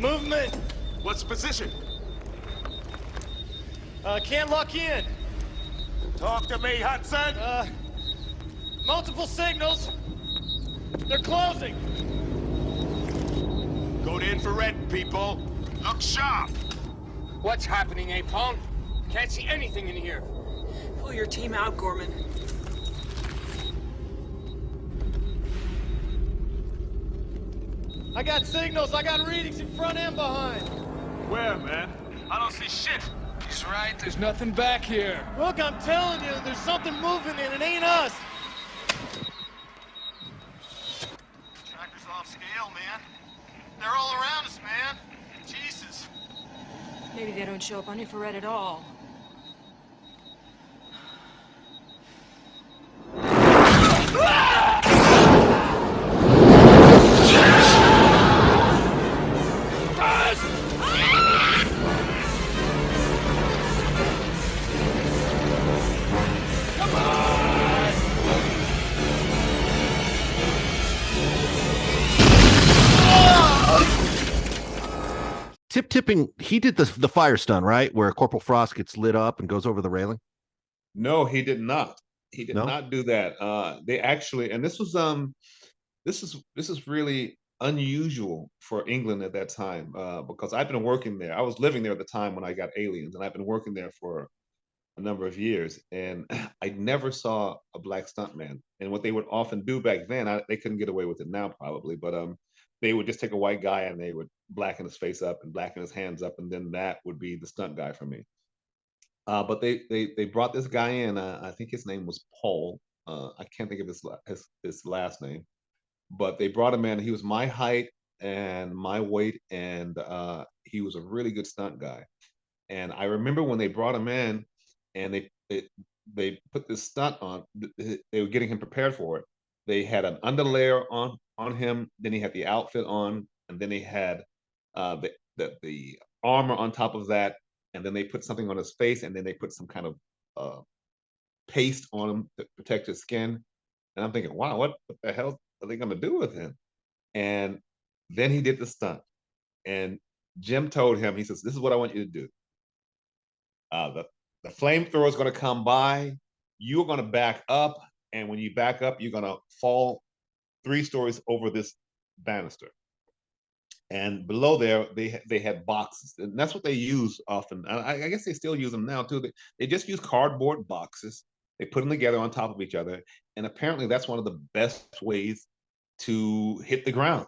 Movement. What's the position? Can't lock in. Talk to me, Hudson! Multiple signals. They're closing. Go to infrared, people. Look sharp. What's happening, Apong? Can't see anything in here. Pull your team out, Gorman. I got signals. I got readings in front and behind. Where, man? I don't see shit. He's right, there's nothing back here. Look, I'm telling you, there's something moving and it ain't us. Tractor's off scale, man. They're all around us, man. Jesus. Maybe they don't show up on infrared at all. Tipping, he did the fire stun, right? Where Corporal Frost gets lit up and goes over the railing? No, he did not. He did No? not do that. They actually, and this is really unusual for England at that time, because I've been working there. I was living there at the time when I got Aliens, and I've been working there for a number of years, and I never saw a black stuntman. And what they would often do back then, they couldn't get away with it now probably, but they would just take a white guy and they would blacken his face up and blacken his hands up, and then that would be the stunt guy for me. But they brought this guy in. I think his name was Paul. I can't think of his last name, but they brought him in. He was my height and my weight, and he was a really good stunt guy. And I remember when they brought him in, and they put this stunt on. They were getting him prepared for it. They had an underlayer on him. Then he had the outfit on, and then he had the armor on top of that. And then they put something on his face, and then they put some kind of paste on him to protect his skin. And I'm thinking, wow, what the hell are they going to do with him? And then he did the stunt. And Jim told him, he says, this is what I want you to do. The flamethrower is going to come by. You're going to back up. And when you back up, you're going to fall 3 stories over this banister. And below there, they had boxes, and that's what they use often. I guess they still use them now too. They just use cardboard boxes. They put them together on top of each other, and apparently that's one of the best ways to hit the ground.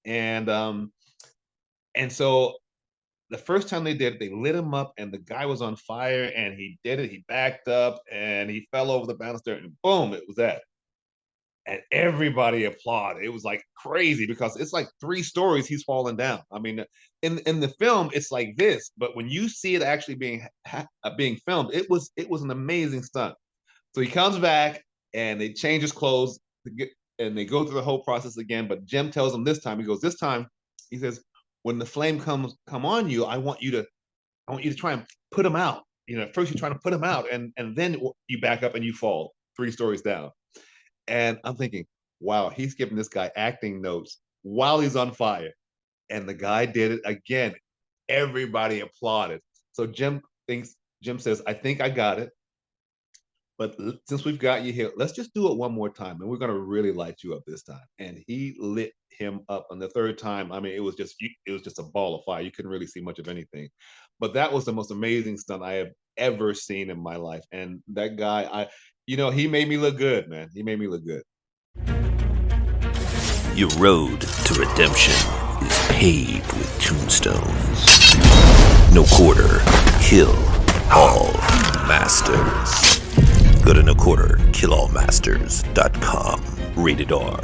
And so the first time they did it, they lit him up, and the guy was on fire, and he did it. He backed up, and he fell over the banister, and boom, it was that. And everybody applauded. It was like crazy because it's like 3 stories he's falling down. I mean, in the film, it's like this, but when you see it actually being filmed, it was an amazing stunt. So he comes back and they change his clothes and they go through the whole process again. But Jim tells him this time, he says, when the flame come on you, I want you to try and put him out. You know, first you're trying to put him out, and then you back up and you fall 3 stories down. And I'm thinking, wow, he's giving this guy acting notes while he's on fire. And the guy did it again. Everybody applauded. So Jim says, I think I got it. But since we've got you here, let's just do it one more time. And we're going to really light you up this time. And he lit him up on the 3rd time. I mean, it was just a ball of fire. You couldn't really see much of anything. But that was the most amazing stunt I have ever seen in my life. And that guy, he made me look good, man. He made me look good. Your road to redemption is paved with tombstones. No quarter, kill all masters. Go to noquarterkillallmasters.com. Rated R.